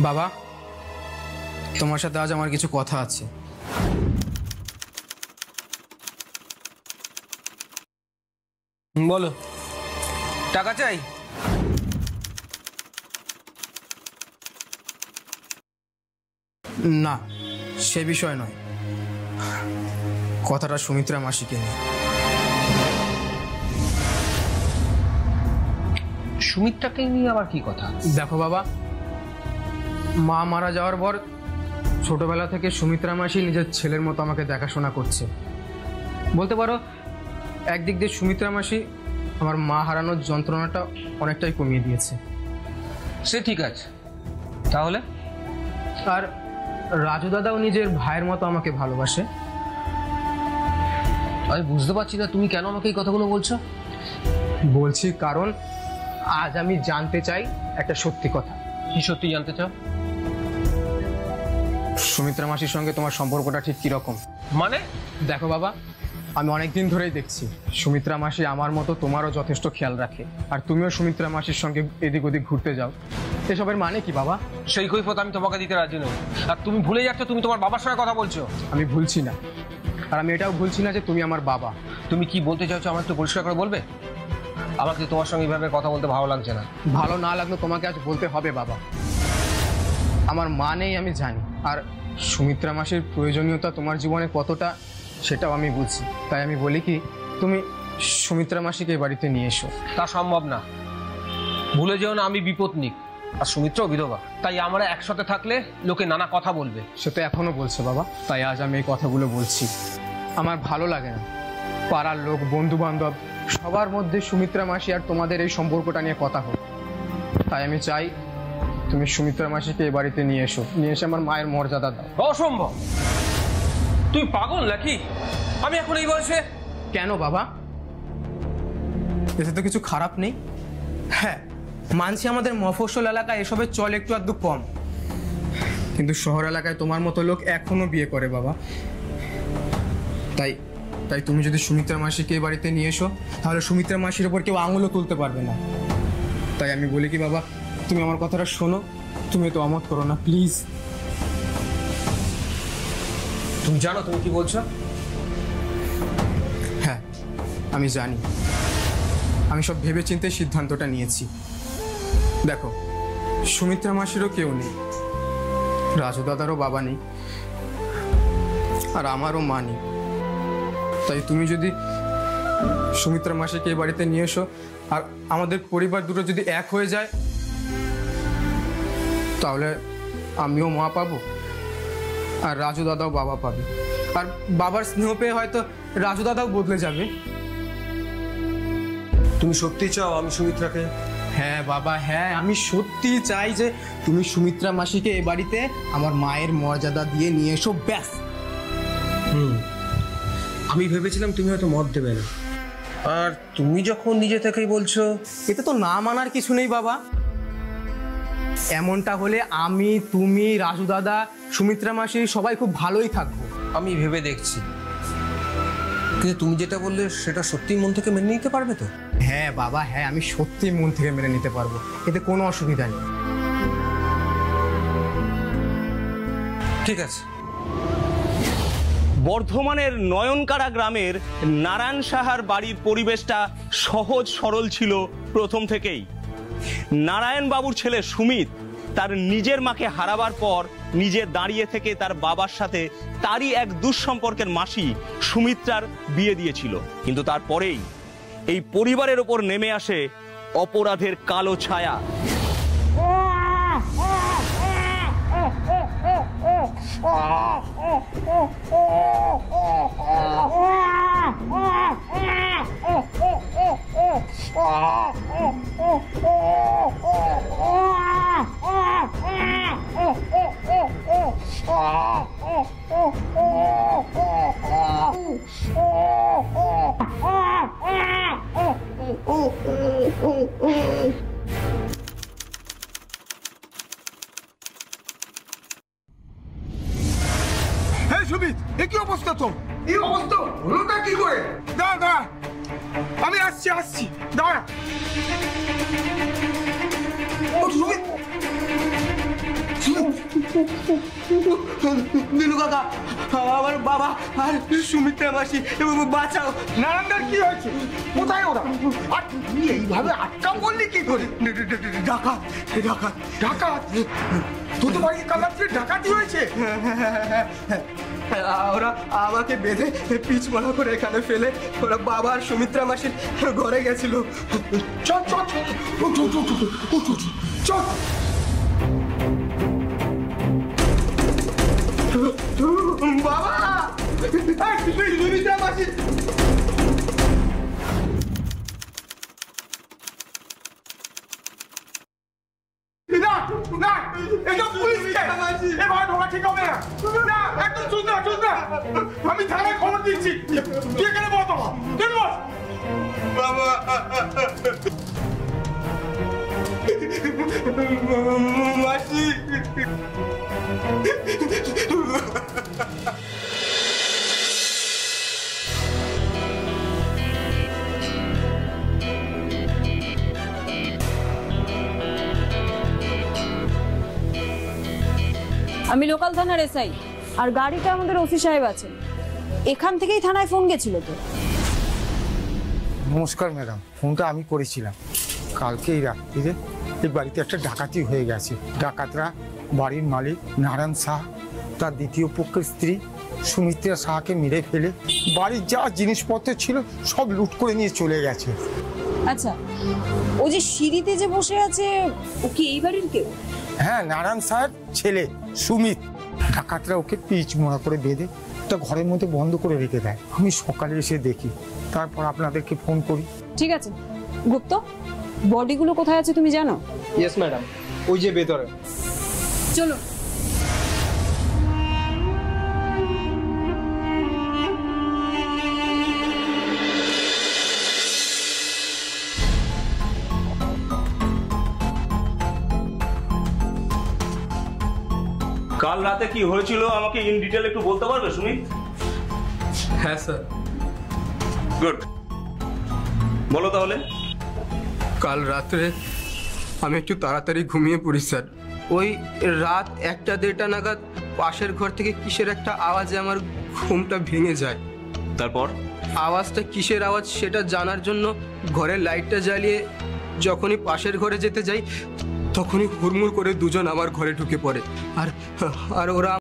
বাবা, তোমার সাথে আজ আমার কিছু কথা আছে। বলো। টাকা চাই? না, সে বিষয় নয়, কথাটা সুমিত্রা মাসিকে নিয়ে। সুমিত্রাকে নিয়ে আবার কি কথা? দেখো বাবা, মা মারা যাওয়ার পর ছোটবেলা থেকে সুমিত্রা মাসি নিজের ছেলের মতো আমাকে দেখাশোনা করছে। বলতে পারো একদিক দিয়ে সুমিত্রা মাসি আমার মা হারানোর যন্ত্রণাটা অনেকটাই কমিয়ে দিয়েছে। সে ঠিক আছে, তাহলে? আর রাজু দাদাও নিজের ভাইয়ের মতো আমাকে ভালোবাসে। আমি বুঝতে পারছি না তুমি কেন আমাকে এই কথাগুলো বলছো। বলছি কারণ আজ আমি জানতে চাই একটা সত্যি কথা। কি সত্যি জানতে চাও? সুমিত্রা মাসির সঙ্গে তোমার সম্পর্কটা ঠিক কিরকম? মানে? দেখো বাবা, আমি অনেকদিন ধরেই দেখছি সুমিত্রা মাসি আমার মতো তোমারও যথেষ্ট খেয়াল রাখে, আর তুমিও সুমিত্রা মাসির সঙ্গে এদিক ওদিক ঘুরতে যাও। এসবের মানে কি বাবা? সেই কৈফিয়ত আমি তোমাকে দিতে রাজি নই। আর তুমি ভুলে যাচ্ছ তুমি তোমার বাবার সঙ্গে কথা বলছো। আমি ভুলছি না, আর আমি এটাও ভুলছি না যে তুমি আমার বাবা। তুমি কি বলতে চাইছো আমার একটু পরিষ্কার করে বলবে? আমাকে তোমার সঙ্গে এইভাবে কথা বলতে ভালো লাগছে না। ভালো না লাগলে তোমাকে আজ বলতে হবে বাবা। আমার মা নেই আমি জানি, আর সুমিত্রা মাসির প্রয়োজনীয়তা তোমার জীবনে কতটা সেটাও আমি বুঝি। তাই আমি বলি কি, তুমি সুমিত্রা মাসিকে বাড়িতে নিয়ে এসো। তা সম্ভব না। ভুলে যেও না আমি বিপত্নিক, আর সুমিত্রাও বিধবা। তাই আমরা একসাথে থাকলে লোকে নানা কথা বলবে। সে তো এখনো বলছে বাবা, তাই আজ আমি এই কথাগুলো বলছি। আমার ভালো লাগে না পাড়ার লোক, বন্ধু বান্ধব সবার মধ্যে সুমিত্রা মাসি আর তোমাদের এই সম্পর্কটা নিয়ে কথা হোক। তাই আমি চাই তুমি সুমিত্রা মাসিকে এই বাড়িতে নিয়ে এসো, নিয়ে এসে আমার মায়ের মর্যাদা দাও। অসম্ভব। তুই পাগল নাকি? আমি এখন এই বয়সে? কেন বাবা? এতে তো কিছু খারাপ নেই। হ্যাঁ, মানছি আমাদের মফস্বল এলাকায় এসবের চল একটু আধটু কম, কিন্তু শহর এলাকায় তোমার মতো লোক এখনো বিয়ে করে বাবা। তাই তাই তুমি যদি সুমিত্রা মাসিকে এই বাড়িতে নিয়ে এসো, তাহলে সুমিত্রা মাসির ওপর কেউ আঙুলও তুলতে পারবে না। তাই আমি বলি কি বাবা, তুমি আমার কথাটা শোনো, তুমি তো অমত করো না প্লিজ। তুমি জানো তুমি কি বলছো? হ্যাঁ আমি জানি, আমি সব ভেবেচিন্তে সিদ্ধান্তটা নিয়েছি। দেখো, সুমিত্রা মাসিরও কেউ নেই, রাজু দাদারও বাবা নেই, আর আমারও মা নেই। তাই তুমি যদি সুমিত্রা মাসিকে এই বাড়িতে নিয়ে এসো, আর আমাদের পরিবার দুটো যদি এক হয়ে যায়, তাহলে আমিও মা পাবো আর রাজু দাদাও বাবা পাবে। আর বাবার স্নেহ পেয়ে হয়তো রাজু দাদাও বদলে যাবে। তুমি সত্যি চাও আমি সুমিত্রাকে? হ্যাঁ বাবা, হ্যাঁ, আমি সত্যি চাই যে তুমি সুমিত্রা মাসিকে এ বাড়িতে আমার মায়ের মর্যাদা দিয়ে নিয়ে এসো, ব্যাস। আমি ভেবেছিলাম তুমি হয়তো মত দেবে না, আর তুমি যখন নিজে থেকেই বলছো। এতে তো না মানার কিছু নেই বাবা। এমনটা হলে আমি, তুমি, রাজু দাদা, সুমিত্রা মাসি সবাই খুব ভালোই থাকবো। আমি ভেবে দেখছি, কিন্তু তুমি যেটা বললে সেটা সত্যি মন থেকে মেনে নিতে পারবে তো? হ্যাঁ বাবা, হ্যাঁ, আমি সত্যি মন থেকে মেনে নিতে পারবো, এতে কোনো অসুবিধা নেই। ঠিক আছে। বর্ধমানের নয়নকাড়া গ্রামের নারায়ণ সাহার বাড়ির পরিবেশটা সহজ সরল ছিল প্রথম থেকেই। নারায়ণ বাবুর ছেলে সুমিত তার নিজের মাকে হারাবার পর নিজে দাঁড়িয়ে থেকে তার বাবার সাথে তারই এক দুঃসম্পর্কের মাসি সুমিত্রার বিয়ে দিয়েছিল। কিন্তু তারপরেই এই পরিবারের ওপর নেমে আসে অপরাধের কালো ছায়া। সুমিত, এ কি অবস্থা তোর? এই অবস্থা হলোটা কি করে? দাঁড়া দাঁড়া, আমি আসছি দাঁড়া। সুমিত, দিনু কাকা, আমার বাবা আর সুমিত্রা মাসি, বাঁচাও। নারায়ণদার কি হয়েছে? কোথায় ওরা? আর তুই এইভাবে আটকা বললি কি করে? ডাকাত ডাকাত ডাকাত? তোদের বাড়িতে কাল রাত্রে ডাকাতি হয়েছে? ওরা আমাকে বেঁধে পিচ মারা করে এখানে ফেলে ওরা বাবা আর সুমিত্রা মাসির ঘরে গেছিল। চল চল চল, উঠ, উঠ, উঠ, উঠ, উঠ, চল। বাবা, সুমিত্রা মাসি। না না, এটা পুলিশকে এভাবে ঢোকা ঠিক হবে না। না, একদম চুপ না, চুপ না। আমি থানায় খবর দিচ্ছি। তুই এখানে বস বাবা, তুই বস। বাবা, মাসি। আমি লোকাল থানার এসআই, আর গাড়িটা আমাদের ওসি সাহেব আছে। এখান থেকেই থানায় ফোন গেছিল তো। নমস্কার ম্যাডাম, ফোনটা আমি করেছিলাম। কালকেই রাত্রিরে এই বাড়িতে একটা ডাকাতি হয়ে গেছে। ডাকাতরা বাড়ির মালিক নারায়ণ শাহ, তার দ্বিতীয় পক্ষের স্ত্রী সুমিত্রা শাহকে মেরে ফেলে বাড়ির যা জিনিসপত্র ছিল সব লুট করে নিয়ে চলে গেছে। আচ্ছা, ও যে সিঁড়িতে যে বসে আছে, ও কি এই বাড়ির কেউ? হ্যাঁ, নারায়ণ শাহের ছেলে সুমিত। ডাকাতরা ওকে পিচ মোড়া করে বেঁধে তা ঘরের মধ্যে বন্ধ করে রেখে দেয়। আমি সকালে এসে দেখি, তারপর আপনাদেরকে ফোন করি। ঠিক আছে গুপ্ত, বডিগুলো কোথায় আছে তুমি জানো? ইয়েস ম্যাডাম, ওই যে ভেতরে। চলো। কাল রাতে কি হয়েছিল আমাকে ইন ডিটেল একটু বলতে পারবে সুমিত? হ্যাঁ স্যার। গুড, বলো তাহলে। কাল রাত্রে আমি একটু তাড়াতাড়ি ঘুমিয়ে পড়ি স্যার। ওই রাত 1টা-1:30 নাগাদ পাশের ঘর থেকে কিসের একটা আওয়াজে আমার ঘুমটা ভেঙে যায়। তারপর আওয়াজটা কিসের আওয়াজ সেটা জানার জন্য ঘরের লাইটটা জ্বালিয়ে যখনই পাশের ঘরে যেতে যাই, তখনই হুড়মুড় করে দুজন আমার ঘরে ঢুকে পড়ে। আর ওরা